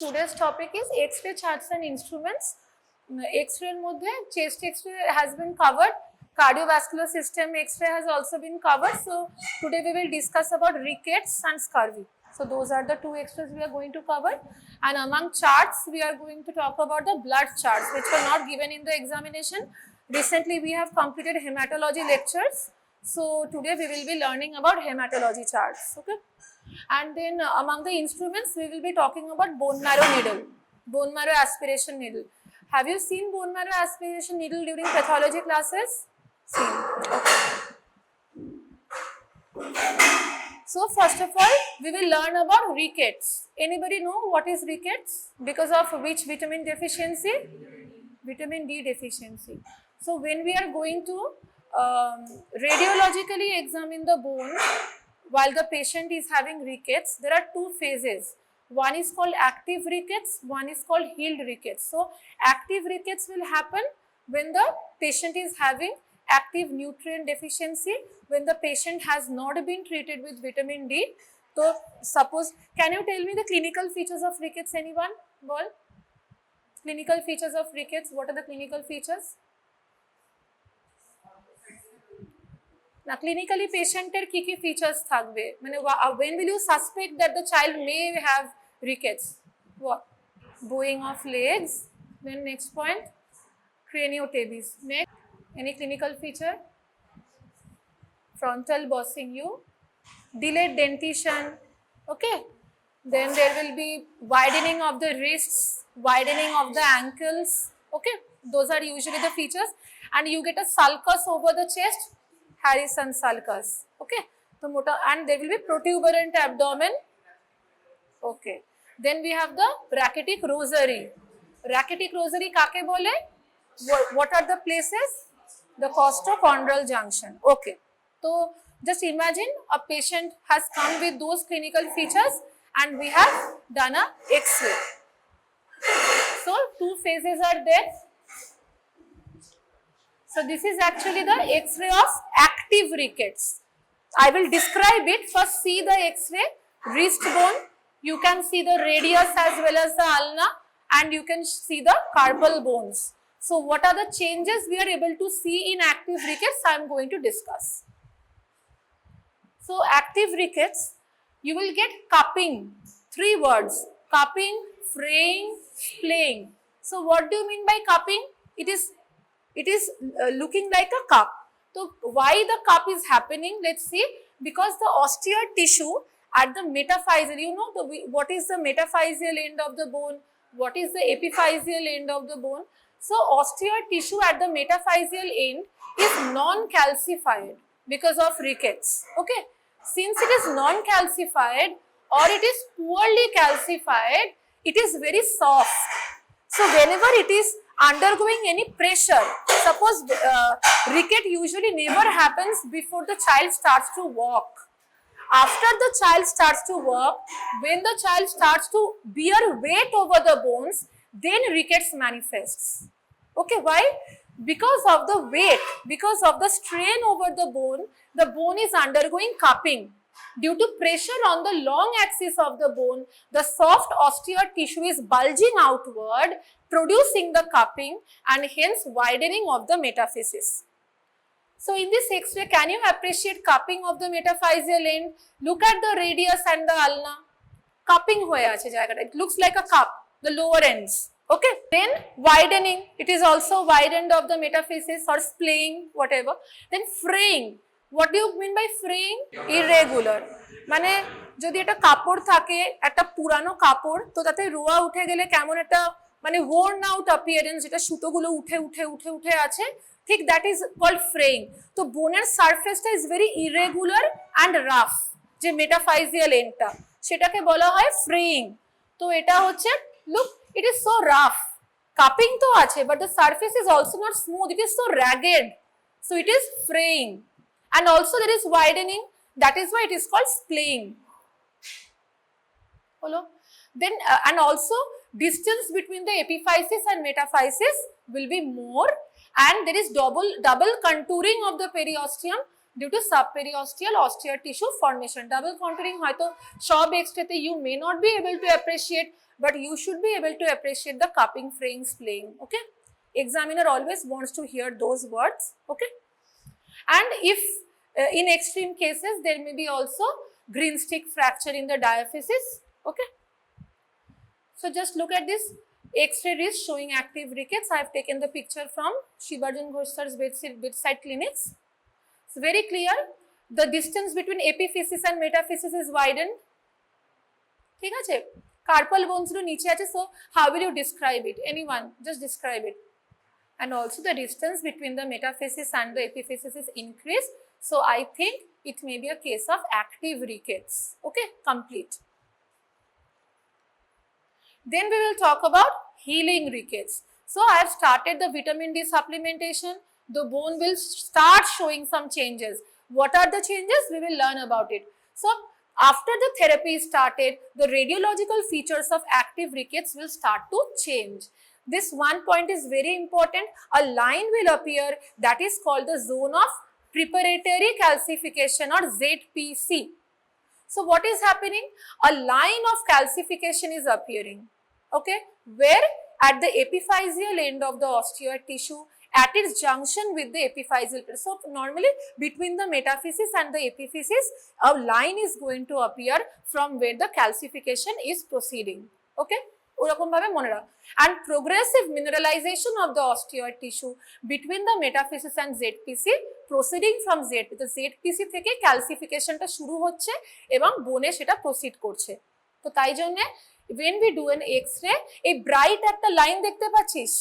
Today's topic is X-ray charts and instruments. X-ray মধ্যে chest X-ray has been covered. Cardiovascular system X-ray has also been covered. So today we will discuss about rickets and scurvy. So those are the two X-rays we are going to cover. And among charts, we are going to talk about the blood charts, which were not given in the examination. Recently, we have completed hematology lectures. So today we will be learning about hematology charts. Okay. And then among the instruments, we will be talking about bone marrow needle, bone marrow aspiration needle. Have you seen bone marrow aspiration needle during pathology classes? Seen. Okay. So first of all, we will learn about rickets. Anybody know what is rickets? Because of which vitamin deficiency? Vitamin D deficiency. So when we are going to radiologically examine the bone, while the patient is having rickets, there are two phases. One is called active rickets, one is called healed rickets. So active rickets will happen when the patient is having active nutrient deficiency, when the patient has not been treated with vitamin D. So suppose, can you tell me the clinical features of rickets, anyone? Well, clinical features of rickets, what are the clinical features? Now, clinically patient কি features থাকবে মানে when will you suspect that the child may have rickets? What? Bowing of legs. Then next point, craniotabes. Next, any clinical feature? Frontal bossing you, delayed dentition. Okay. Then there will be widening of the wrists, widening of the ankles. Okay. Those are usually the features. And you get a sulcus over the chest. Harrison sulcus. Okay. So, and there will be protuberant abdomen. Okay. Then we have the rachitic rosary. Rachitic rosary kake bole? What are the places? The costochondral junction. Okay. So just imagine a patient has come with those clinical features and we have done a X-ray. So two phases are there. So this is actually the X-ray of active rickets. I will describe it. First see the X-ray, wrist bone. You can see the radius as well as the ulna, and you can see the carpal bones. So what are the changes we are able to see in active rickets? I am going to discuss. So active rickets, you will get cupping. Three words: cupping, fraying, splaying. So what do you mean by cupping? It is looking like a cup. So why the cup is happening? Let's see. Because the osteoid tissue at the metaphyseal, you know what is the metaphyseal end of the bone? What is the epiphyseal end of the bone? So osteoid tissue at the metaphyseal end is non-calcified because of rickets. Okay. Since it is non-calcified or it is poorly calcified, it is very soft. So whenever it is undergoing any pressure, suppose ricket usually never happens before the child starts to walk. After the child starts to walk, when the child starts to bear weight over the bones, then rickets manifests. Okay, why? Because of the weight, because of the strain over the bone is undergoing cupping. Due to pressure on the long axis of the bone, the soft osteoid tissue is bulging outward, producing the cupping and hence widening of the metaphysis. So in this X-ray, can you appreciate cupping of the metaphyseal end? Look at the radius and the ulna. Cupping hoye ache jayagata. It looks like a cup, the lower ends. Okay. Then widening. It is also widened of the metaphysis or splaying, whatever. Then fraying. What do you mean by fraying? Irregular. মানে যদি একটা কাপড় থাকে, একটা পুরানো কাপড়, তো তাতে রোয়া উঠে গেলে কেমন একটা মানে worn out appearance, যেটা সুতোগুলো উঠে আছে, ঠিক that is called fraying. তো বোনের সারফেসটা is very irregular and rough, যে metaphyseal endটা, সেটাকে বলা হয় fraying. তো এটা হচ্ছে, look, it is so rough. Cupping তো আছে, but the surface is also not smooth. It is so ragged. So it is fraying. And also there is widening. That is why it is called splaying. Hello. Then and also distance between the epiphysis and metaphysis will be more, and there is double contouring of the periosteum. due to subperiosteal osteal tissue formation. Double contouring হয়তো সব x-ray you may not be able to appreciate, but you should be able to appreciate the cupping, fraying, splaying. Okay, examiner always wants to hear those words. Okay, and if in extreme cases there may be also green stick fracture in the diaphysis. Okay, so just look at this x-ray wrist showing active rickets. I have taken the picture from Shibarjan Ghosh sir's bedside clinics. It's very clear. The distance between epiphysis and metaphysis is widened. ঠিক আছে, carpal bones গুলো নিচে আছে, so how will you describe it? Anyone just describe it. And also the distance between the metaphysis and the epiphysis is increased, so I think it may be a case of active rickets. Okay, complete. Then we will talk about healing rickets. So I have started the vitamin D supplementation. The bone will start showing some changes. What are the changes? We will learn about it. So after the therapy is started, the radiological features of active rickets will start to change. This one point is very important. A line will appear that is called the zone of preparatory calcification or ZPC. So what is happening? A line of calcification is appearing. Okay, where at the epiphyseal end of the osteoid tissue, at its junction with the epiphyseal. So normally between the metaphysis and the epiphysis, a line is going to appear from where the calcification is proceeding. Okay, ওরকম ভাবে মনে রাখ। and progressive mineralization of the osteoid tissue between the metaphysis and ZPC proceeding from Z, the ZPC থেকে ক্যালসিফিকেশনটা শুরু হচ্ছে এবং বোনে সেটা প্রসিড করছে। তো তাই জন্য when we do an x-ray, এই ব্রাইট একটা লাইন দেখতে পাচ্ছিস?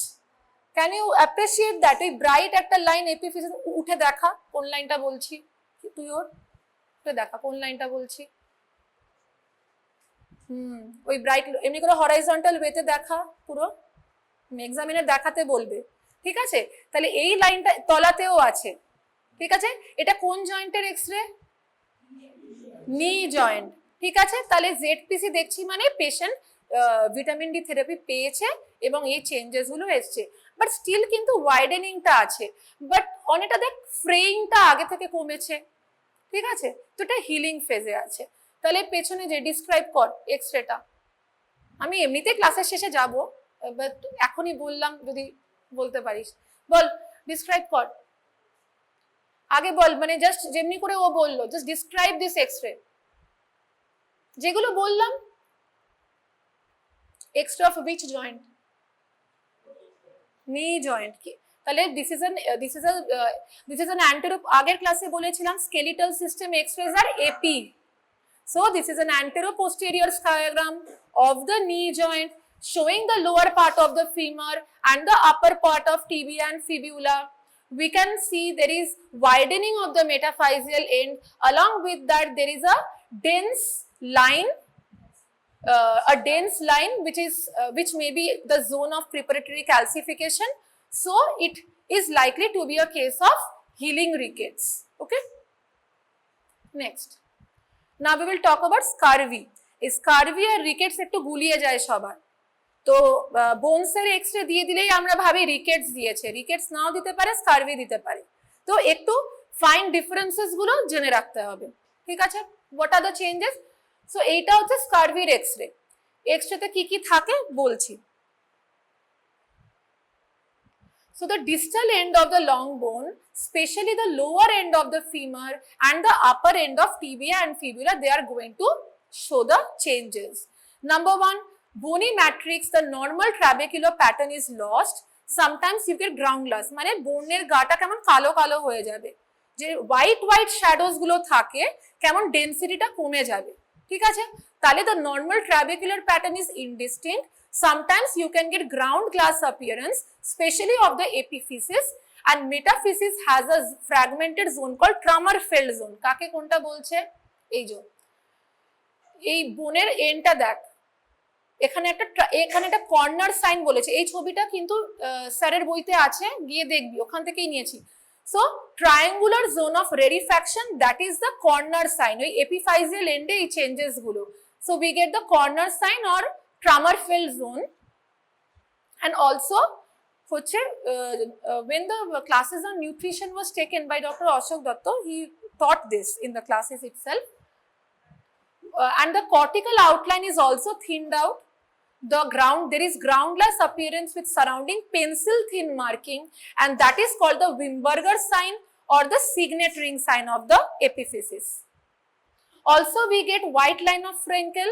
Can you appreciate that? ওই ব্রাইট একটা লাইন এপিফিসিস, উঠে দেখা কোন লাইনটা বলছি, তুই ওর উঠে দেখা কোন লাইনটা বলছি। ওই ব্রাইট এমনি করে হরাইজন্টাল ওয়েতে দেখা, পুরো এক্সামিনার দেখাতে বলবে। ঠিক আছে, তাহলে এই লাইনটা তলাতেও আছে। ঠিক আছে, এটা কোন জয়েন্টের এক্সরে? নি জয়েন্ট। ঠিক আছে, তাহলে জেডপিসি দেখছি মানে পেশেন্ট ভিটামিন ডি থেরাপি পেয়েছে এবং এই চেঞ্জেস গুলো এসছে, বাট স্টিল কিন্তু ওয়াইডেনিংটা আছে, বাট অনেকটা দেখ ফ্রেইংটা আগে থেকে কমেছে। ঠিক আছে, তো এটা হিলিং ফেজে আছে। তাহলে পেছনে যে ডিসক্রাইব কর এক্সরেটা, আমি এমনিতে ক্লাসের শেষে যাব, বাট এখনই বললাম যদি বলতে পারিস, বল ডিসক্রাইব কর আগে, বল মানে জাস্ট যেমনি করে ও বললো, জাস্ট ডিসক্রাইব দিস এক্সরে, যেগুলো বললাম। X-ray of which joint? Knee joint. কি তাহলে দিস ইজ অ্যান অ্যান্টেরো, আগের ক্লাসে বলেছিলাম স্কেলিটাল সিস্টেম এক্সরেজ আর AP. So this is an anteroposterior sciogram of the knee joint showing the lower part of the femur and the upper part of tibia and fibula. We can see there is widening of the metaphyseal end. Along with that, there is a dense line which may be the zone of preparatory calcification. So it is likely to be a case of healing rickets. Okay. Next. Now we will talk about scurvy. Scurvy আর rickets একটু গুলিয়ে যায় সবার। তো বোনসের x-ray দিয়ে দিলেই আমরা ভাবি রিকেটস দিয়েছে, রিকেটস নাও দিতে পারে, স্কারভি দিতে পারে। তো একটু ফাইন ডিফারেন্সেস গুলো জেনে রাখতে হবে। ঠিক আছে, what are the changes? So এইটা হচ্ছে স্কারভির এক্সরে। এক্সরেতে কি কি থাকে বলছি। So the distal end of the long bone, especially the lower end of the femur and the upper end of tibia and fibula, they are going to show the changes. Number one, bony matrix, the normal trabecular pattern is lost. Sometimes you get ground glass, মানে বোনের গাটা কেমন কালো কালো হয়ে যাবে, যে white shadows গুলো থাকে কেমন ডেন্সিটিটা কমে যাবে। ঠিক আছে, তাহলে the normal trabecular pattern is indistinct. Sometimes you can get ground glass appearance, especially of the epiphysis, and metaphysis has a fragmented zone called Trummerfeld zone. কাকে কোনটা বলছে? এই যে এই বোনের এন্ডটা দেখ, এখানে একটা কর্নার সাইন বলেছে। এই ছবিটা কিন্তু স্যারের বইতে আছে, গিয়ে দেখবি, ওখান থেকেই নিয়েছি। So triangular zone of rarefaction, that is the corner sign, ওই এপিফাইজিয়াল এন্ডে এই চেঞ্জেস গুলো। So we get the corner sign or Trummerfeld zone. And also when the classes on nutrition was taken by Dr. Ashok Datta, he taught this in the classes itself. And the cortical outline is also thinned out. There is groundless appearance with surrounding pencil thin marking, and that is called the Wimberger sign or the signet ring sign of the epiphysis. Also, we get white line of Frenkel.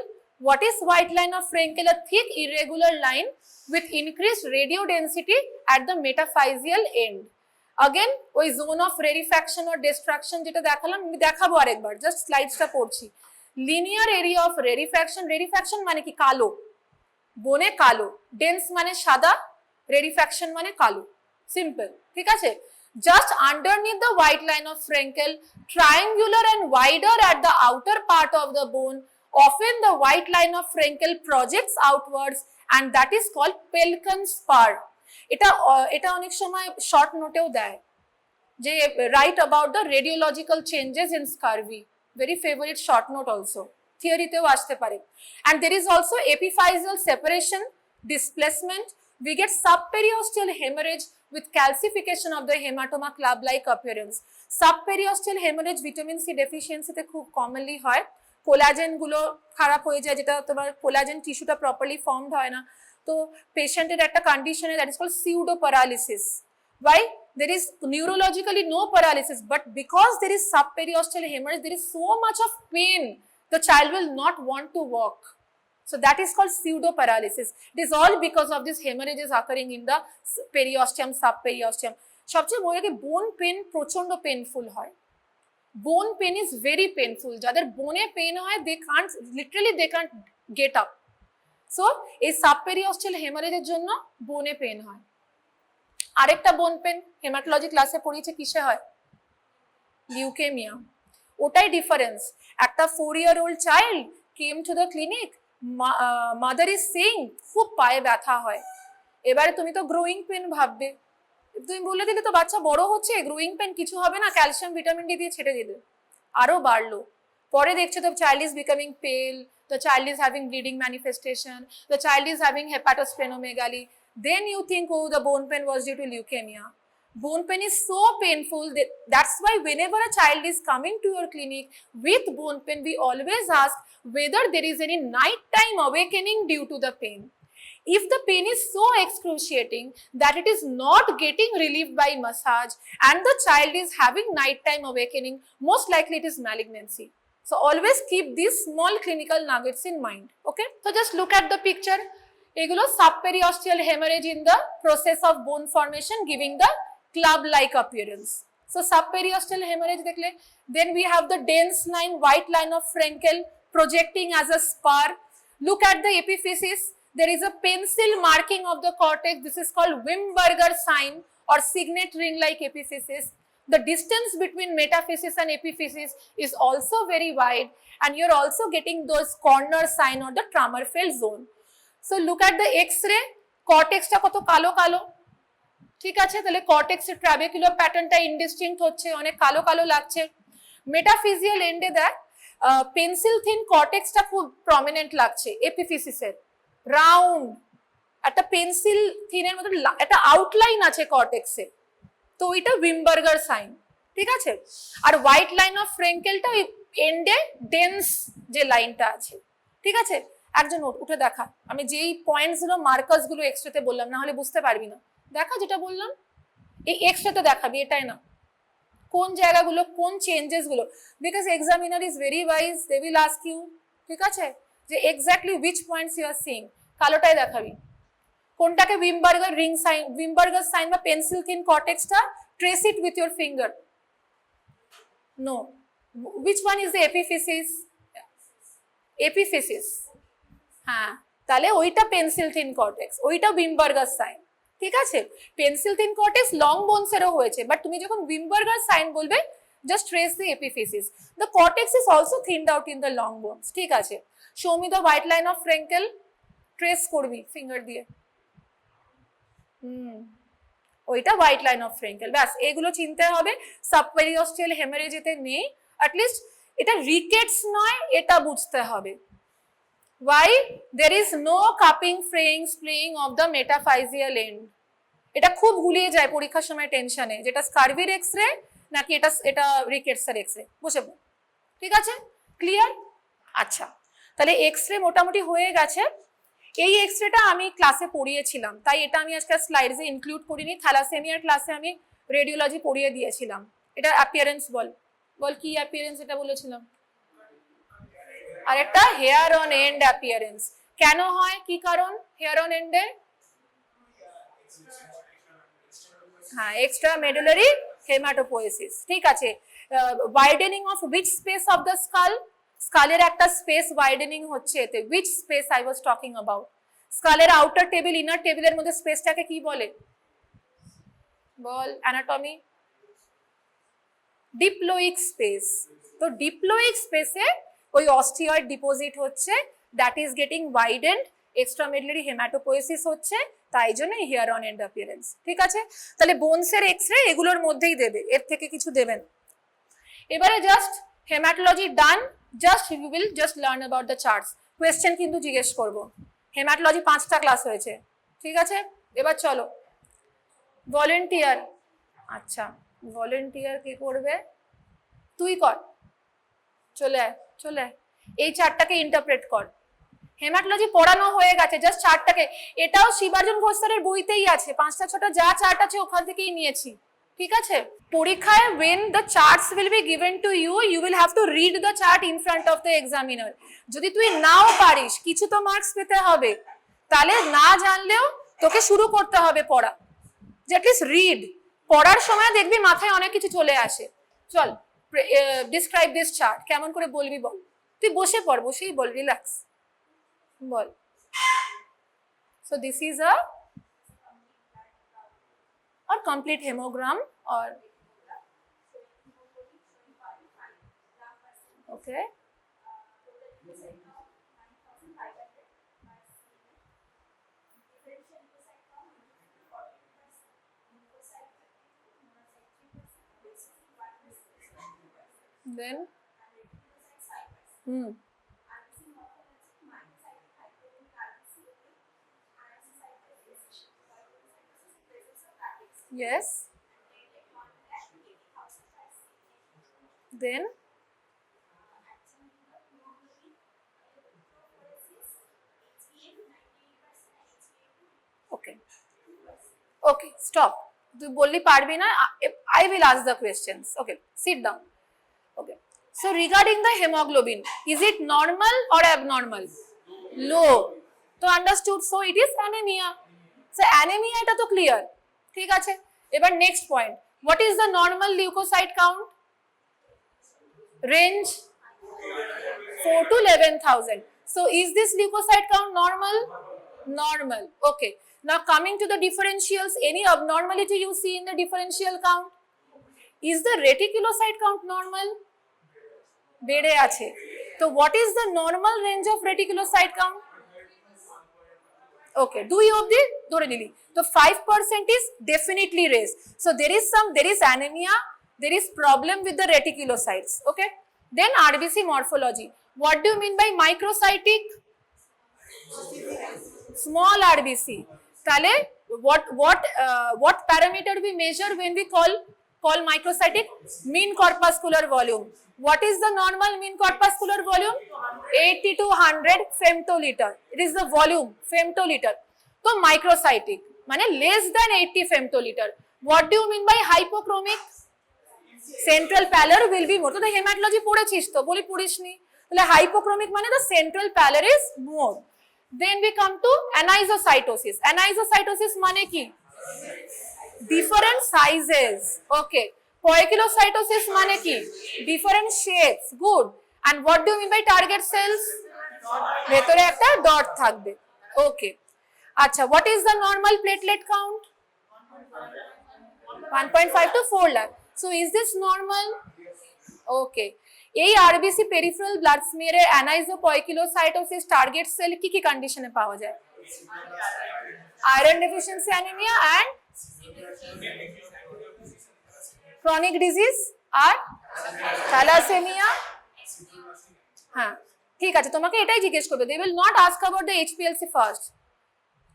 What is white line of Frenkel? A thick irregular line with increased radio density at the metaphyseal end. Again, ওই zone of rarefaction or destruction যেটা দেখালাম, আমি দেখাবো আরেকবার, just স্লাইডসটা পড়ছি। Linear area of রেরিফ্যাকশন, রেরিফ্যাকশন মানে কি? কালো, বনে কালো, ডেন্স মানে সাদা, রেরিফ্যাকশন মানে কালো, সিম্পল, ঠিক আছে? Just underneath the white line of Frenkel, triangular and wider at the outer part of the bone, often the white line of Frenkel projects outwards, and that is called Pelkan spur. এটা অনেক সময় short নোটেও দেয় যে write about the radiological changes in scurvy, very favorite short note also, theory-তেও আসতে পারে। And there is also epiphyseal separation, displacement. We get subperiosteal hemorrhage with calcification of the hematoma, club-like appearance. Subperiosteal hemorrhage vitamin C deficiency তে খুব commonly হয়, collagen গুলো খারাপ হয়ে যায়, যেটা তোমার কোলাজেন টিস্যুটা প্রপারলি ফর্মড হয় না, তো পেশেন্টের একটা কন্ডিশনে that is called pseudo paralysis. Why? There is neurologically no paralysis, but because there is subperiosteal hemorrhage, there is so much of pain, the child will not want to walk. So that is called pseudo paralysis. It is all because of this hemorrhages occurring in the periosteum, subperiosteum. সবচেয়ে বড় কি বোন pen প্রচন্ড painful হয়। বোন pen is very painful. যাদের বোনে pen হয় they can't get up. So এই সাবপেরিওস্টাল হেমারেজের জন্য বোনে পেন হয়। আরেকটা বোন পেন হেমাটোলজি ক্লাসে পড়িয়েছে, কিসে হয়? লিউকেমিয়া। ওটাই ডিফারেন্স। একটা 4-year-old child came to the clinic, mother is saying খুব পায়ে ব্যথা হয়। এবারে তুমি তো গ্রোয়িং পেন ভাববে, তুমি বলে দিলে তো বাচ্চা বড় হচ্ছে, গ্রোয়িং পেন কিছু হবে না, ক্যালসিয়াম ভিটামিন ডি দিয়ে ছেড়ে দিলে, আরো বাড়লো। পরে দেখছো তো চাইল্ড ইজ বিকামিং পেল, the child is having bleeding manifestation, the child is having hepatosplenomegaly, then you think, oh, the bone pain was due to leukemia. Bone pain is so painful, that's why whenever a child is coming to your clinic with bone pain, we always ask whether there is any nighttime awakening due to the pain. If the pain is so excruciating that it is not getting relieved by massage and the child is having nighttime awakening, most likely it is malignancy. So always keep these small clinical nuggets in mind. Okay, so just look at the picture. এগুলো subperiosteal hemorrhage in the process of bone formation giving the club-like appearance. So subperiosteal hemorrhage দেখলে, then we have the dense line, white line of Frenkel projecting as a spur. Look at the epiphysis. There is a pencil marking of the cortex. This is called Wimberger sign or signet ring-like epiphysis. The distance between metaphysis and epiphysis is also very wide, and you're also getting those corner sign or the Tramerfeld zone. So look at the X-ray, cortex টা কত কালো কালো, ঠিক আছে? তাহলে কর্টেক্সের ট্রাবেকুলার প্যাটার্নটা ইনডিস্টিংক্ট হচ্ছে, অনেক কালো কালো লাগছে। মেটাফিজিয়াল এন্ডে দেখ পেন্সিল থিন কর্টেক্সটা খুব প্রমিনেন্ট লাগছে, এপিফিসিসের রাউন্ড একটা পেন্সিল থিনের মতো একটা আউটলাইন আছে কর্টেক্সে, তো ওইটা উইমবার্গার সাইন, ঠিক আছে? আর হোয়াইট লাইন অফ ফ্রেঙ্কেলটা ওই এন্ডে ডেন্স যে লাইনটা আছে, ঠিক আছে? একজন উঠে দেখা, আমি যেই পয়েন্টস গুলো মার্কার্স গুলো এক্সট্রাতে বললাম, না হলে বুঝতে পারবি না। দেখা যেটা বললাম এই এক্সট্রাতে দেখাবি, এটাই না, কোন জায়গাগুলো কোন চেঞ্জেস গুলো, because examiner is very wise, they will ask you, ঠিক আছে, যে exactly which points you are seeing, কালোটাই দেখাবি। কোনটাকে Wimberger ring sign, Wimberger sign বা পেন্সিল থিন কর্টেক্সটা trace it with your finger. No, which one is the epiphysis? Epiphysis, হ্যাঁ, তাহলে ওইটা পেন্সিল থিন কর্টেক্স, ওইটা উইমবার্গার সাইন, ঠিক আছে? পেন্সিল থিন কর্টেক্স লং বোনসেরও হয়েছে, বাট তুমি যখন উইমবার্গার সাইন বলবে just trace the epiphysis. The cortex is also thinned out in the long bones, ঠিক আছে? Show me the white line of Frankel, trace করবি ফিঙ্গার দিয়ে, ওইটা হোয়াইট লাইন অফ ফ্রেঙ্কেল। ব্যাস, এগুলো চিনতে হবে। সাবপেরিওস্টাল হেমারেজেতে নেই, অ্যাটলিস্ট এটা রিকেটস নয় এটা বুঝতে হবে। Why? There is no cupping, fraying, splaying of the metaphyseal end. এটা খুব গুলিয়ে যায় পরীক্ষার সময় টেনশনে, যেটা স্কারভির এক্সরে নাকি এটা রিকেটসের এক্সরে, বসে পড়ো। ঠিক আছে, ক্লিয়ার? আচ্ছা, তাহলে এক্সরে মোটামুটি হয়ে গেছে। এই এক্সরেটা আমি ক্লাসে পড়িয়েছিলাম, তাই এটা আমি আজকে স্লাইডসে ইনক্লুড করিনি। থ্যালাসেমিয়ার ক্লাসে আমি রেডিওলজি পড়িয়ে দিয়েছিলাম। এটা অ্যাপিয়ারেন্স বল, বল কি অ্যাপিয়ারেন্স এটা বলেছিলাম। আর একটা হেয়ার অন এন্ড অ্যাপিয়ারেন্স। কেন হয়, কি কারণ হেয়ার অন এন্ডে? হ্যাঁ, এক্সট্রা মেডুলারি হেমাটোপোয়েসিস। ঠিক আছে, widening of which space of the skull? স্কালের একটা স্পেস ওয়াইডেনিং হচ্ছে এতে। Which space I was talking about? স্কালের আউটার টেবিল ইনার টেবিলের মধ্যে স্পেসটাকে কি বলে বল? Anatomy ডিপ্লোইক space. তো ডিপ্লোইক স্পেসে ওই অস্টিয়য়েড ডিপোজিট হচ্ছে, দ্যাট ইজ গেটিং ওয়াইডেন্ড, এক্সট্রামেডুলারি হেমাটোপোয়েসিস হচ্ছে, তাই জন্য হেয়ার অন এন্ড অ্যাপিয়ারেন্স। ঠিক আছে, তাহলে বোনসের এক্সরে এগুলোর মধ্যেই দেবে, এর থেকে কিছু দেবেন। এবারে just haematology done, just you will just learn about the charts. Question কিন্তু জিজ্ঞেস করবো। হেমাটোলজি 5টা ক্লাস হয়েছে, ঠিক আছে? এবার চলো ভলেন্টিয়ার। আচ্ছা, ভলেন্টিয়ার কি করবে? তুই কর, চলে আয় চলে আয়, এই চার্টটাকে ইন্টারপ্রেট কর। হেমাটোলজি পড়ানো হয়ে গেছে, জাস্ট চার্টটাকে, এটাও শিবার্জুন ঘোষ স্যারের বইতেই আছে, 5টা 6টা যা চার্ট আছে ওখান থেকেই নিয়েছি। ঠিক আছে, পরীক্ষায় when the charts will be given to you, you will have to read the chart in front of the examiner. যদি তুই নাও পারিস, কিছু তো মার্কস পেতে হবে, তাহলে না জানলেও তোকে শুরু করতে হবে পড়া, যে অ্যাটলিস্ট রিড। পড়ার সময় দেখবি মাথায় অনেক কিছু চলে আসে। চল, ডিসক্রাইব দিস চার্ট, কেমন করে বলবি বল? তুই বসে পড়, বসেই বল, রিল্যাক্স বল। So this is a or complete hemogram or okay, then yes, then okay, okay, stop. তুই বললি পারবি না, I will ask the questions. Okay, sit down. Okay, so regarding the hemoglobin, is it normal or abnormal? Low. তো understood, so it is anemia. So anemia এটা তো clear. ঠিক আছে, এবার next point, what is the normal leukocyte count? Range 4 to 11,000. So is this leukocyte count normal? Normal. Okay, now coming to the differentials, any abnormality you see in the differential count? Is the reticulocyte count normal? বেড়ে আছে। তো what is the normal range of reticulocyte count? Okay, 2 অবধি ধরে নিলি, তো 5% is definitely raised. So there is anemia, there is problem with the reticulocytes. Okay, then RBC morphology. What do you mean by microcytic? Small RBC. তাহলে what parameter we measure when we call microcytic? Mean corpuscular volume. What is the normal mean corpuscular volume? 80 to 100 femtoliter. It is the volume, femtoliter. So microcytic মানে less than 80 femtoliter. What do you mean by hypochromic? Central pallor will be more. তো hematology পড়েছিস তো, বলি পড়িসনি? তাহলে hypochromic মানে the central pallor is more. Then we come to anisocytosis. Anisocytosis মানে কি? Different sizes. Okay. Poikilocytosis মানে কি? Different shapes. Good. And what do you mean by target cells? ভেতরে একটা ডট থাকবে। Okay. আচ্ছা, what is the normal platelet count? 1.5 to 4 lakh. So is this normal? Okay. এই RBC peripheral blood স্মিয়ারে anisopoikilocytosis target cell কি কি কন্ডিশনে পাওয়া যায়? Iron deficiency anaemia and chronic disease আর থ্যালাসেমিয়া। হ্যাঁ, ঠিক আছে, তোমাকে এটাই জিজ্ঞেস করবে, they will not ask about the HPLC first.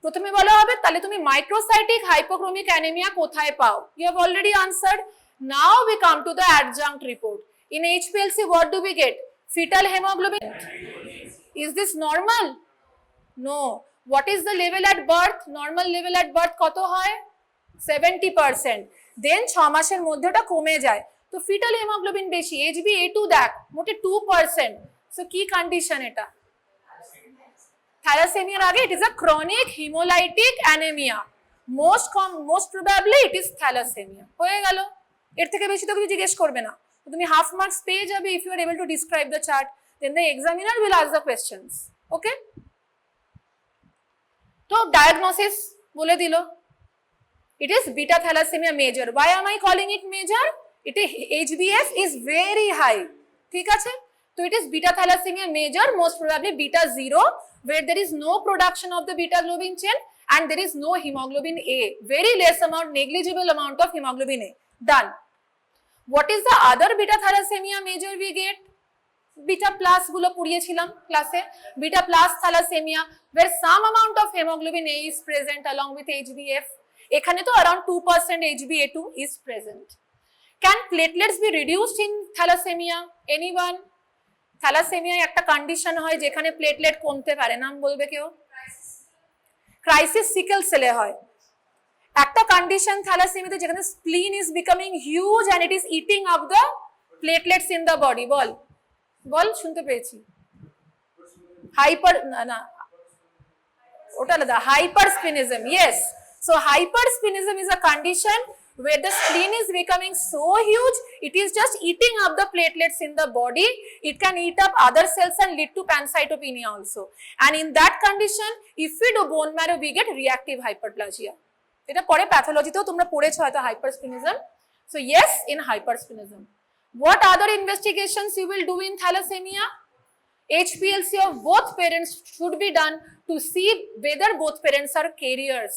প্রথমে বলা হবে তাহলে তুমি মাইক্রোসাইটিক হাইপোক্রোমিক অ্যানিমিয়া কোথায় পাও? You have already answered. Now we come to the adjunct report. In HPLC, what do we get? Fetal hemoglobin. Is this normal? No. What is the level at birth? Normal level at birth কত হয়? 70%. Then 6 মাসের মধ্যে ওটা কমে যায়। তো fetal hemoglobin বেশি, HbA2 দেখ মোটে 2%. So কি কন্ডিশন এটা? থ্যালাসেমিয়ার আগে it is a chronic hemolytic anemia. Most probably it is thalassemia. হয়ে গেল, এর থেকে বেশি তো কিছু জিজ্ঞেস করবে না। তুমি হাফ মার্কস পেয়ে যাবে if you are able to describe the chart. Then the examiner will ask the questions. Okay? তো ডায়াগনোসিস বলে দিল, it is beta thalassemia major. Why am I calling it major? It is HbF is very high. ঠিক আছে, তো it is beta thalassemia major, most probably beta 0, where there is no production of the beta globin chain and there is no hemoglobin A, very less amount, negligible amount of hemoglobin A. Done. What is the other beta thalassemia major we get? Beta plus গুলো পড়িয়েছিলাম ক্লাসে, beta plus thalassemia, where some amount of hemoglobin A is present along with HbF. এখানে তো around 2% HbA2 is present. Can platelets be reduced in thalassemia? Anyone? Thalassemia একটা condition হয় যেখানে platelet কমতে পারে, নাম বলবে কেউ? ক্রাইসিস সিকেল সেলে হয়। একটা কন্ডিশন থ্যালাসেমিয়াতে যেখানে spleen is becoming huge and it is eating up the platelets in the body. বল বল, শুনতে পেয়েছি। হাইপার না ওটা আলাদা, hypersplenism. Yes, so hyperspinism is a condition where the spleen is becoming so huge it is just eating up the platelets in the body. It can eat up other cells and lead to pancytopenia also, and in that condition if we do bone marrow we get reactive hyperplasia. এটা পরে প্যাথোলজিতেও তোমরা পড়েছো হয়তো hyperspinism. So yes, in hyperspinism. What other investigations you will do in thalassemia? HPLC of both parents should be done to see whether both parents are carriers.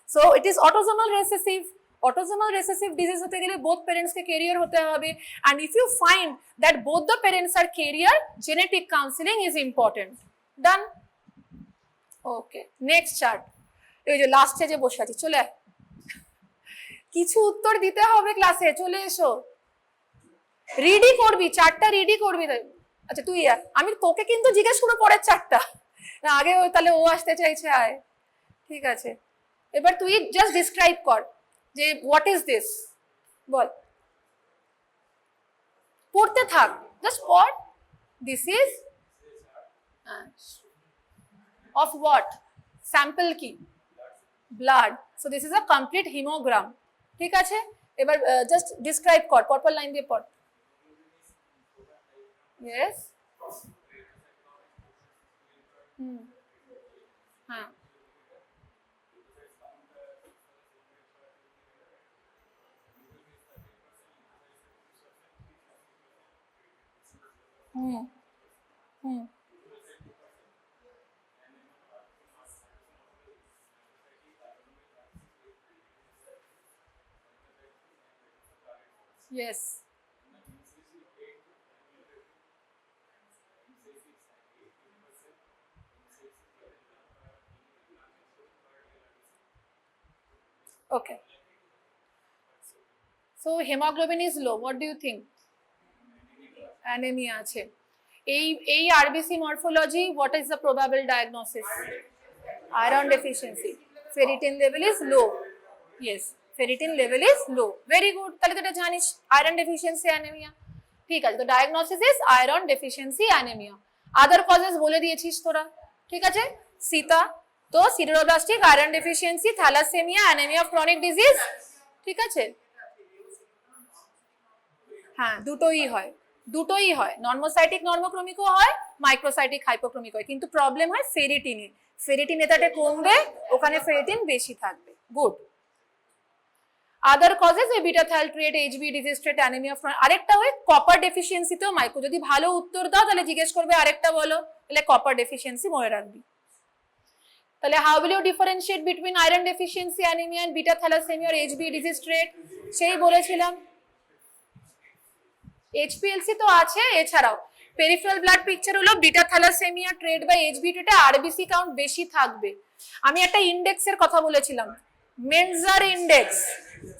So it is autosomal recessive. Autosomal recessive disease হতে গেলে both parents কে carrier হতে হবে, and if you find that both the parents are carrier, genetic counseling is important. Done? Okay, next chart. এই যে লাস্টে যে বসে আছি, চলে আয়, কিছু উত্তর দিতে হবে ক্লাসে, চলে এসো। রিডি করবি, চারটা রিডি করবি। আচ্ছা তুই আমি তোকে কিন্তু জিজ্ঞেস করবো পরের চারটা, না আগে তাহলে ও আসতে চাইছে, আয়। ঠিক আছে, এবার তুই জাস্ট ডিসক্রাইব কর যে হোয়াট ইজ দিস, বল, পড়তে থাক, জাস্ট পড়। This is of what? Sample কি? Blood. So this is a complete haemogram. ঠিক আছে, এবার জাস্ট ডিসক্রাইব কর, পরপর লাইন দিয়ে পড়। ইয়েস, হ্যাঁ, yes, okay. So hemoglobin is low. What do you think? Anemia আছে। এই RBC morphology, what is the probable diagnosis? Iron deficiency. Ferritin level is low. Yes, ferritin level is low. Very good. তাহলে তো এটা জানিস, iron deficiency anemia. ঠিক আছে, তো diagnosis is iron deficiency anaemia. Other causes বলে দিয়েছিস তোরা, ঠিক আছে। সীতা তো sideroblastic iron deficiency, thalassaemia, anaemia of chronic disease, ঠিক আছে। হ্যাঁ, দুটোই হয়, দুটোই হয়, নর্মোসাইটিক নর্মোক্রমিকও হয়, মাইক্রোসাইটিক হাইপোক্রমিক হয়, কিন্তু প্রবলেম হয় ফেরিটিনে। ফেরিটিন এটাতে কমবে, ওখানে ফেরিটিন বেশি থাকবে। গুড। আদার কজেস এই beta thal trait, HB disease state, anaemia. আরেকটা হয় কপার ডেফিসিয়েন্সিতেও মাইক্রো। যদি ভালো উত্তর দাও তাহলে জিজ্ঞেস করবে আরেকটা বলো, তাহলে কপার ডেফিসিয়েন্সি মনে রাখবি। তাহলে how will you differentiate between iron deficiency anaemia and beta thalassaemia আর এইচবি ডিজিজ স্টেট? সেই বলেছিলাম। এইচপিএলসি তো আছে, এছাড়াও পেরিফেরাল ব্লাড পিকচার হলো বিটা থ্যালাসেমিয়া ট্রেড বা এইচবি ট্রেটে আরবিসি কাউন্ট বেশি থাকবে, আমি একটা ইন্ডেক্সের কথা বলেছিলাম, মেনজার ইন্ডেক্স,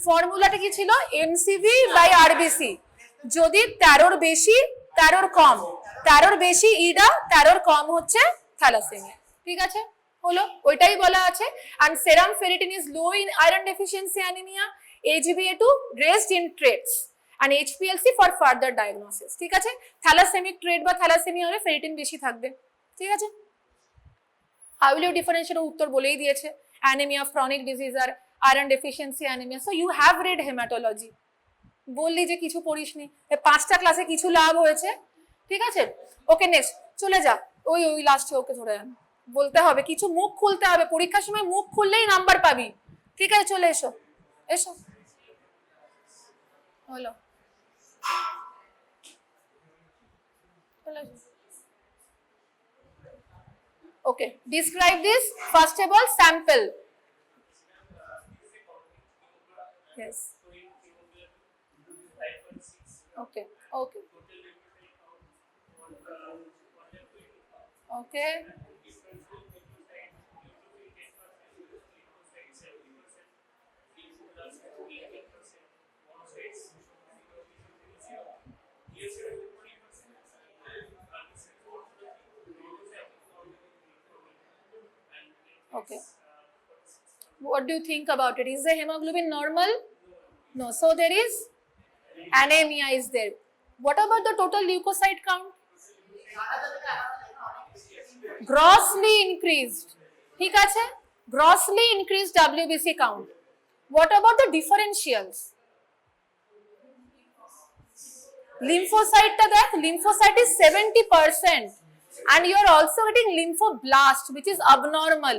ফর্মুলাটা কি ছিল? এমসিভি বাই আরবিসি, যদি 13-র বেশি 13-র কম, 13-র বেশি ইডা, 13-র কম হচ্ছে থ্যালাসেমিয়া। ঠিক আছে, হলো, ওইটাই বলা আছে। and serum ferritin is low in iron deficiency anemia, HbA2 raised in traits and HPLC for further diagnosis। ঠিক আছে, থ্যালাসেমিক ট্রেট বা থ্যালাসেমিয়া হলে ফেরিটিন বেশি থাকবে। ঠিক আছে, how will you differentiate? উত্তর বলেই দিয়েছে, anemia of chronic disease R iron deficiency anemia। so you have read hematology, বললি যে কিছু পড়িসনি, 5টা ক্লাসে কিছু লাভ হয়েছে। ঠিক আছে, ওকে নেক্সট চলে যা, ওই লাস্টে ওকে ধরে যান, বলতে হবে কিছু, মুখ খুলতে হবে, পরীক্ষার সময় মুখ খুললেই নাম্বার পাবি। ঠিক আছে, চলে এসো, এসো, হলো, okay, describe this first of all sample. yes, okay, okay, okay, okay, what do you think about it? Is the hemoglobin normal? No, so there is anemia is there. What about the total leukocyte count? Grossly increased, ঠিক আছে, grossly increased WBC count. What about the differentials? lymphocyte টা দেখ, lymphocyte is 70% and you are also getting lymphoblast which is abnormal.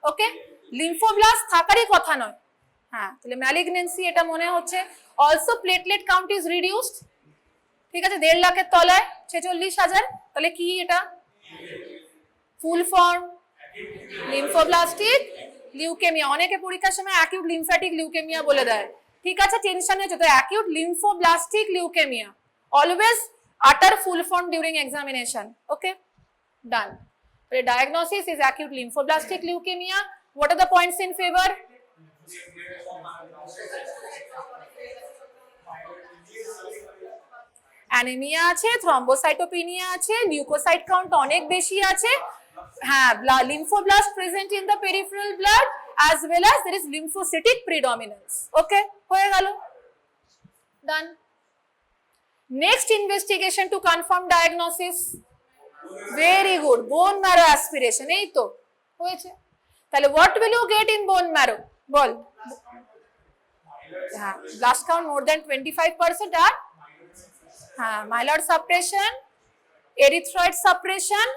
okay, lymphoblast থাকারই কথা নয়। হ্যাঁ, তাহলে malignancy এটা মনে হচ্ছে। Also platelet count is reduced, ঠিক আছে, 1.5 লাখের তলায় 46,000, তাহলে কি এটা? ফুল ফর্ম লিম্ফোব্লাস্টিক লিউকেমিয়া, অনেকে পরীক্ষার সময় অ্যাকিউট লিম্ফ্যাটিক লিউকেমিয়া বলে দেয়। ঠিক আছে, টেনশন হচ্ছে তো, acute lymphoblastic leukaemia, always utter full form during examination. okay, done. The diagnosis is acute lymphoblastic leukemia. What are the points in favor? Anaemia আছে, থ্রম্বোসাইটোপিনিয়া আছে, লিউকোসাইট কাউন্ট অনেক বেশি আছে, হ্যাঁ, lymphoblast present in the peripheral blood as well as there is lymphocytic predominance. okay, হয়ে গেল, done. Next investigation to confirm diagnosis, very good, bone marrow aspiration, এই তো হয়েছে। তাহলে what will you get in bone marrow, বল? হ্যাঁ, blast count more than 25% আর হ্যাঁ, myeloid suppression, erythroid suppression,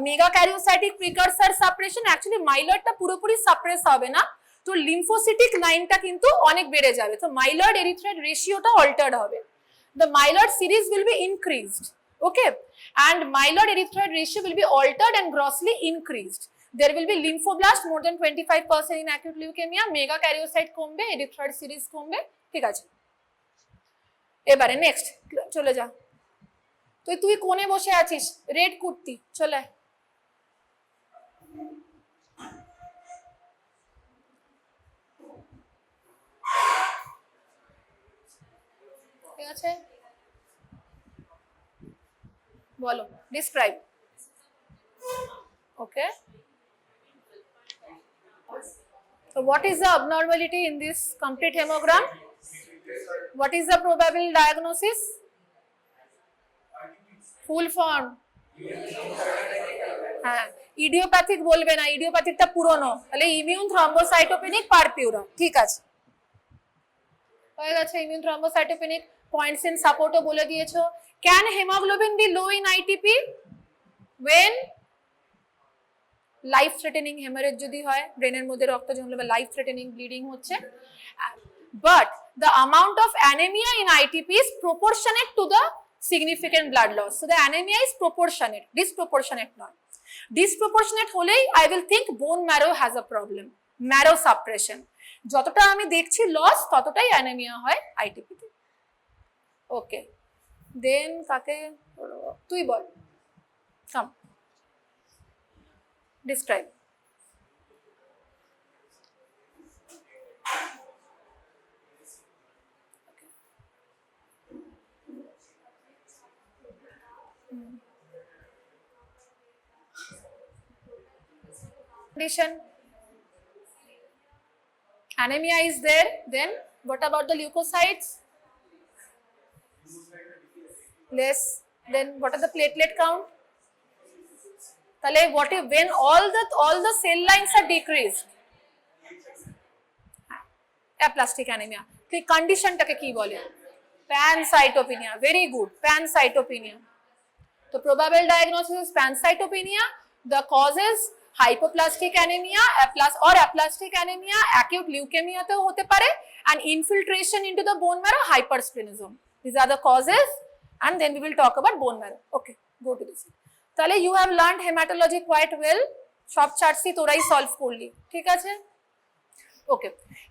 megakaryocytic precursor suppression. Actually মাইলয়েডটা পুরোপুরি সাপ্রেস হবে না, তো লিম্ফোসিটিক লাইনটা কিন্তু অনেক বেড়ে যাবে, তো মাইলয়েড এরিথ্রয়েড রেশিওটা অল্টার্ড হবে, the myeloid series will be increased, okay, and myeloid erythroid ratio will be altered and grossly increased. There will be lymphoblast more than 25% in acute leukemia, megakaryocyte কমবে, erythroid series কমবে। ঠিক আছে, এবারে next চলে যা, তুই কোণে বসে আছিস, রেড কুর্তি, চলে। ঠিক আছে, বলো, describe. Okay, so what is the abnormality in this complete hemogram? What is the probable diagnosis? full form, হ্যাঁ, ইডিওপ্যাথিক বলবে না, ইডিওপ্যাথিকটা পুরনো, তাহলে ইমিউন থ্রম্বোসাইটোপেনিক পারপিউরা। ঠিক আছে, হয়ে গেছে, ইমিউন থ্রম্বোসাইটোপেনিক। পয়েন্টস ইন সাপোর্টও বলে দিয়েছো। Can haemoglobin be low in ITP when life threatening haemorrhage যদি হয়, ব্রেনের মধ্যে রক্ত জমলে বা লাইফ থ্রেটেনিং ব্লিডিং হচ্ছে, but the amount of anemia in ITP is proportionate to the significant blood loss. So the anemia is proportionate, disproportionate not. Disproportionate হলেই I will think bone marrow has a problem, marrow suppression. যতটা আমি দেখছি loss, ততটাই anaemia হয় ITP তে। ওকে, দেন কাকে, তুই বল, কাম describe. condition? Anemia is there. Then what about the leukocytes? Less. Then what are the platelet count? Tale what if when all the cell lines are decreased? Aplastic anemia. The condition টাকে কি বলে? Pancytopenia. Very good. Pancytopenia. The probable diagnosis is pancytopenia. The causes hypoplastic anemia or aplastic anemia, acute leukemia তেও হতে পারে, and infiltration into the bone marrow, hypersplenism. These are the causes, and then we will talk about bone marrow. Okay, go to this. তাহলে you have learned hematology quite well. সব চার্টসই তোরাই solve করলি, ঠিক আছে? ওকে,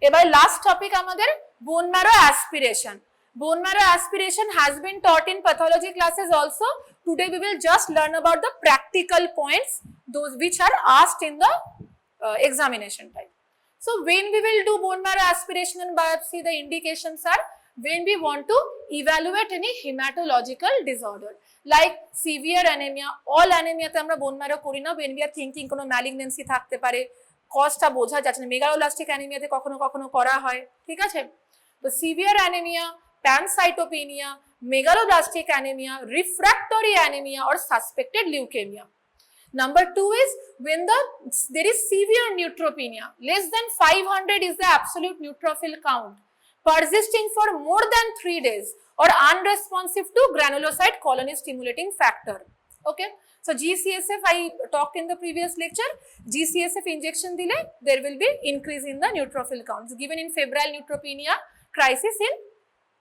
এবার লাস্ট টপিক আমাদের বোন marrow aspiration. Bone marrow aspiration has been taught in pathology classes also. Today we will just learn about the practical points, those which are asked in the examination time. So when we will do bone marrow aspiration and biopsy, the indications are when we want to evaluate any hematological disorder like severe anemia. All anemia te amra bone marrow kori na when we are thinking kono malignancy থাকতে পারে, কজটা বোঝা যাচ্ছে না, megaloblastic অ্যানিমিয়াতে কখনো কখনো করা হয়, ঠিক আছে? তো severe anaemia, pancytopenia, megaloblastic anemia, refractory anemia or suspected leukemia. Number 2 is when there is severe neutropenia, less than 500 is the absolute neutrophil count, persisting for more than 3 days or unresponsive to granulocyte colony stimulating factor. Okay, so GCSF I talked in the previous lecture. GCSF injection dile there will be increase in the neutrophil counts given in febrile neutropenia crisis in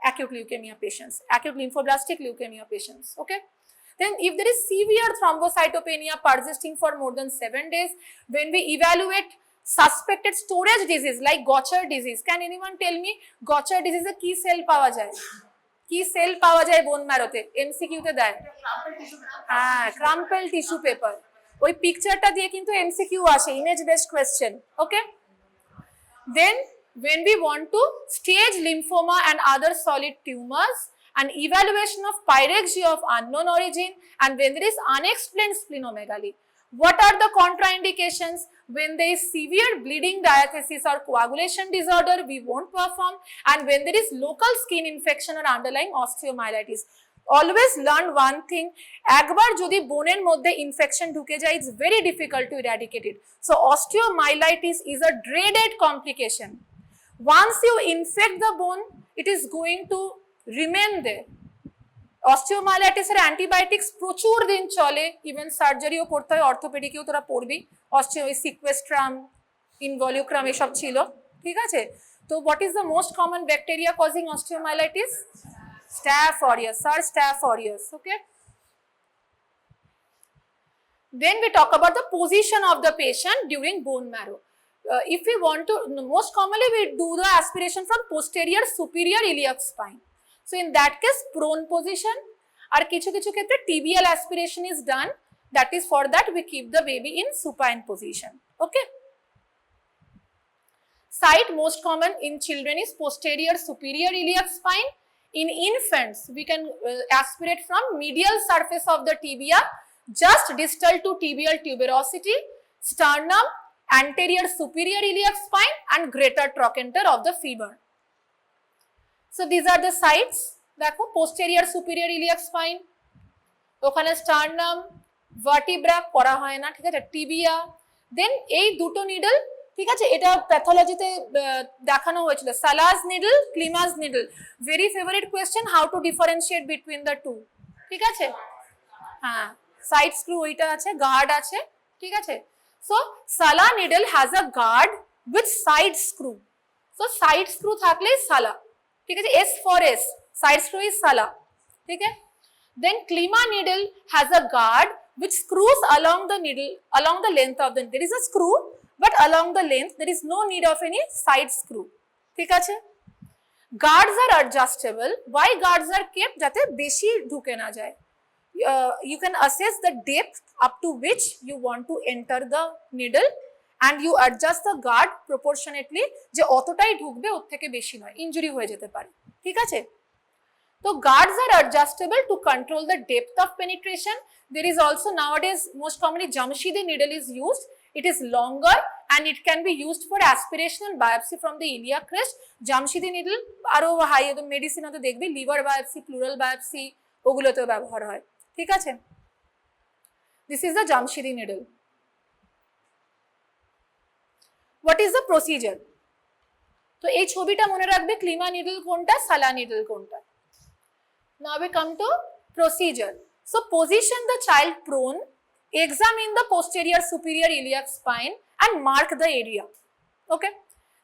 acute leukemia patients, acute lymphoblastic leukemia patients. Okay, then if there is severe thrombocytopenia persisting for more than 7 days, when we evaluate suspected storage disease like Gaucher disease, can anyone tell me Gaucher disease e ki cell পাওয়া যায়? কি sell পাওয়া যায় বোন ম্যারোতে? MCQ তে দেয়, হ্যাঁ, ক্রাম্পেল tissue paper. ওই পিকচারটা দিয়ে কিন্তু এমসিকিউ আসে, image based question. Okay, then when we want to stage lymphoma and other solid tumors, an evaluation of pyrexia of unknown origin, and when there is unexplained splenomegaly. What are the contraindications? When there is severe bleeding diathesis or coagulation disorder, we won't perform, and when there is local skin infection or underlying osteomyelitis. Always learn one thing, একবার যদি বোনের মধ্যে infection ঢুকে যায়, it's very difficult to eradicate it. So osteomyelitis is a dreaded complication. Once you infect the bone, it is going to remain there. Osteomyelitis এর antibiotics প্রচুর দিন চলে, ইভেন সার্জারিও করতে হয়, অর্থোপেডিকেও তোরা পড়বি, সিকুয়েস্ট্রাম, ইনভলিউক্রাম এসব ছিল, ঠিক আছে? তো what is the most common bacteria causing osteomyelitis? Staph aureus or Staph aureus. Okay, then we talk about the position of the patient during bone marrow. If we want to, most commonly we do the aspiration from posterior superior iliac spine. So in that case prone position, or kichu khetre tibial aspiration is done. That is, for that we keep the baby in supine position. Okay, site most common in children is posterior superior iliac spine. In infants we can aspirate from medial surface of the tibia just distal to tibial tuberosity, sternum, anterior superior iliac spine and greater trochanter of the femur. So these are the sites. দেখো posterior superior iliac spine, ওখানে sternum, vertebra করা হয় না, ঠিক আছে, tibia, then এই দুটো needle, ঠিক আছে, এটা প্যাথোলজিতে দেখানো হয়েছিল, Salah needle, Klima needle. Very favourite question, how to differentiate between the two, ঠিক আছে? হ্যাঁ, সাইড স্ক্রু ওইটা আছে, গার্ড আছে, ঠিক আছে? So Salah needle has a guard with side screw. So side screw থাকলেই সালা, ঠিক আছে, S for S, side screw is Salah, ঠিক আছে? Then Klima needle has a guard which screws along the needle, along the length of the, there is a screw but along the length there is no need of any side screw, ঠিক আছে? Guards are adjustable. Why guards are kept? যাতে বেশি ঢুকে না যায়। You can assess the depth up to which you want to enter the needle and you adjust the guard proportionately, যে অতটাই ঢুকবে, ওর থেকে বেশি নয়, ইনজুরি হয়ে যেতে পারে, ঠিক আছে? So guards are adjustable to control the depth of penetration. There is also nowadays most commonly Jamshidi needle is used. It is longer and it can be used for aspirational biopsy from the iliac crest. Jamshidi needle আরো high medicine তো দেখবে liver biopsy, plural biopsy ওগুলোতেও ব্যবহার হয়, ঠিক আছে? This is the Jamshidi needle. What is the procedure? তো এই ছবিটা মনে রাখবে, ক্লিমা নিডল কোনটা, সালা নিডল কোনটা। Now we come to procedure. So position the child prone, examine the posterior superior iliac spine and mark the area. Okay.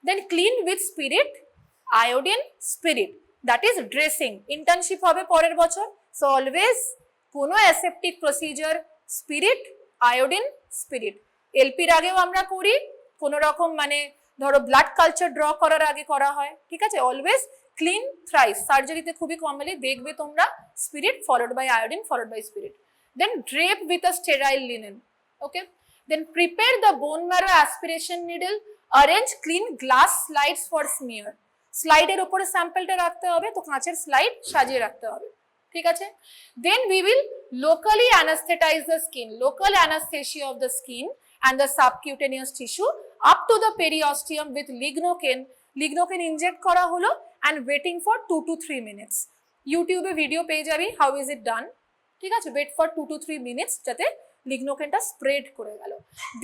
Then clean with spirit, iodine, spirit. That is dressing. Internship হবে পরের বছর। So always কোনো aseptic procedure, spirit, iodine, spirit. এলপির আগেও আমরা করি, কোনো রকম মানে ধরো ব্লাড কালচার ড্র করার আগে করা হয়, ঠিক আছে? অলওয়েজ ক্লিন থ্রাইস, সার্জারিতে খুবই কমনলি দেখবে তোমরা spirit followed by iodine followed by spirit. Then drape with a sterile linen, okay? Then prepare the bone marrow aspiration needle, arrange clean glass slides for smear. স্লাইডের ওপরে স্যাম্পলটা রাখতে হবে, তো কাঁচের slide সাজিয়ে রাখতে হবে, ঠিক আছে? Then we will locally anaesthetise the skin, local anaesthesia of the skin and the subcutaneous tissue up to the periosteum with lignocaine. Lignocaine inject করা হলো and waiting for 2 to 3 minutes. YouTube A video পেয়ে যাবি how is it done, ঠিক আছে? wait for 2 to 3 minutes যাতে lignocaine টা spread করে গেল।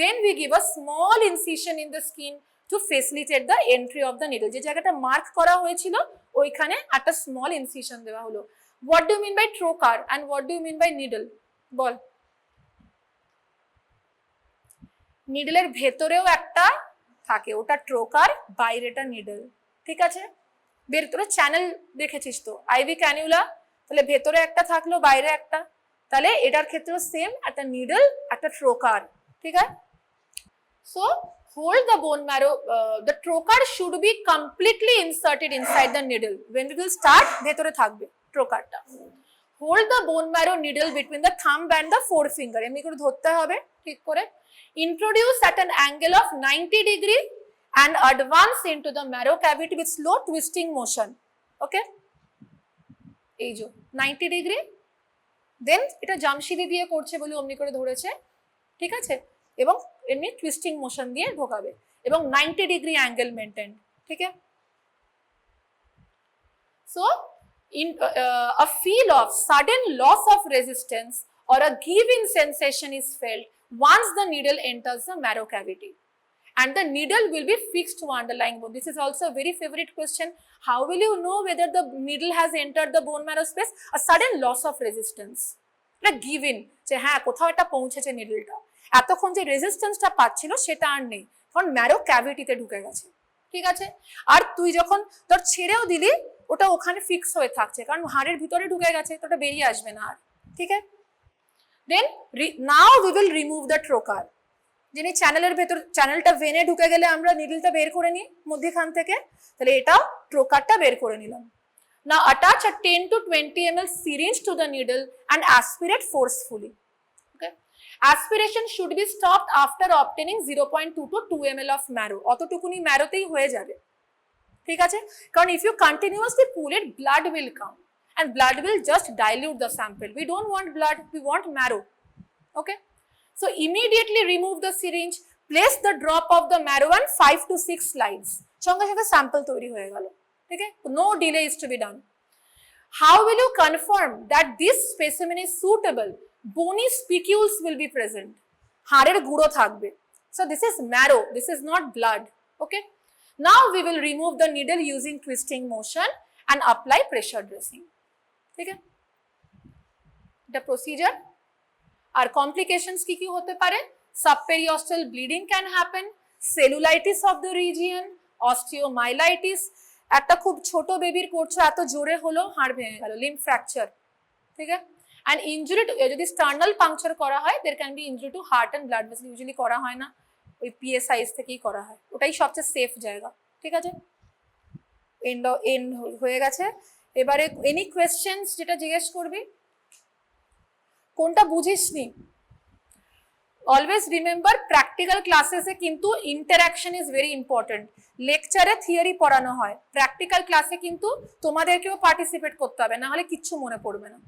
Then we give a small incision in the skin to facilitate the entry of the needle. যে জায়গাটা মার্ক করা হয়েছিল ওইখানে একটা স্মল ইনসিশন দেওয়া হলো। What do you mean by trocar and what do you mean by needle? বল। নিডলের ভেতরেও একটা থাকে, ওটা ট্রোকার, বাইরেটা নিডল, ঠিক আছে? ভেতরে চ্যানেল দেখেছিস তো, আইভি ক্যানিউলা, তাহলে ভেতরে একটা থাকলো বাইরে একটা, তাহলে এটার ক্ষেত্রেও সেম, একটা নিডল একটা ট্রোকার, ঠিক আছে? So hold the bone marrow, the trocar should be completely inserted inside the needle. When we will start, ভেতরে থাকবে ট্রোকারটা। Hold the bone marrow needle between the thumb and the four finger, এমনি করে ধরতে হবে ঠিক করে। Introduce at an angle of 90 degree and advance into the marrow cavity with slow twisting motion. Okay? এই যে 90 degree, then এটা জামশিদি দিয়ে করছে বলে অমনি করে ধরেছে, ঠিক আছে? এবং এমনি টুইস্টিং মোশন দিয়ে ঢোকাবে এবং 90 degree angle maintain, ঠিক আছে? So in a feel of sudden loss of resistance or a give-in sensation is felt once the needle enters the marrow cavity, and the needle will be fixed to underlying bone. This is also a very favorite question. How will you know whether the needle has entered the bone marrow space? A sudden loss of resistance. Like given, যে হ্যাঁ কোথাও একটা পৌঁছেছে নিডলটা, এতক্ষণ যে রেজিস্ট্যান্সটা পাচ্ছিল সেটা আর নেই, কারণ ম্যারো ক্যাভিটিতে ঢুকে গেছে, ঠিক আছে? আর তুই যখন তোর ছেড়েও দিলি ওটা ওখানে ফিক্স হয়ে থাকছে, কারণ হাড়ের ভিতরে ঢুকে গেছে, তো ওটা বেরিয়ে আসবে না আর, ঠিক আছে? Then now we will remove the trocar. যিনি চ্যানেলের ভেতর, চ্যানেলটা ভেনে ঢুকে গেলে আমরা নিডলটা বের করে নিই মধ্যখান থেকে, তাহলে এটাও ট্রোকারটা বের করে নিলাম। Now attach a 10 to 20 ml syringe to the needle and aspirate forcefully. Okay? Aspiration should be stopped after obtaining 0.2 to 2 ml of marrow. অতটুকুনি ম্যারোতেই হয়ে যাবে, ঠিক আছে? কারণ if you continuously pull it, blood will come. And blood will just dilute the sample. We don't want blood, we want marrow. Okay? So immediately remove the syringe, place the drop of the marrow and 5 to 6 slides. সঙ্গে সঙ্গে sample তৈরি হয়ে গেল, ঠিক আছে? No delay is to be done. How will you confirm that this specimen is suitable? Bony spicules will be present. হাড়ের গুঁড়ো থাকবে. So this is marrow, this is not blood. Okay? Now we will remove the needle using twisting motion and apply pressure dressing. ঠিক আছে? এটা procedure. আর complications কি কি হতে পারে? Subperiosteal bleeding can happen, cellulitis of the region, osteomyelitis, একটা খুব ছোট বেবির করছো, এত জোরে হলো হাড় ভেঙে গেল, লিম্ব ফ্র্যাকচার, ঠিক আছে? অ্যান্ড ইনজুরি, যদি স্টার্নাল পাংচার করা হয়, there can be injury to heart and blood vessel. Usually করা হয় না, ওই পিএসআইএস থেকেই করা হয়, ওটাই সবচেয়ে সেফ জায়গা, ঠিক আছে? এন্ড হয়ে গেছে। এবারে এনি কোয়েশ্চেন্স যেটা জিজ্ঞেস করবি, কোনটা বুঝিসনি? অলওয়েজ রিমেম্বার প্র্যাকটিক্যাল ক্লাসেসে কিন্তু ইন্টারাকশন ইজ ভেরি ইম্পর্টেন্ট। লেকচারে থিওরি পড়ানো হয়, প্র্যাকটিক্যাল ক্লাসে কিন্তু তোমাদেরকেও পার্টিসিপেট করতে হবে, না হলে কিচ্ছু মনে পড়বে না।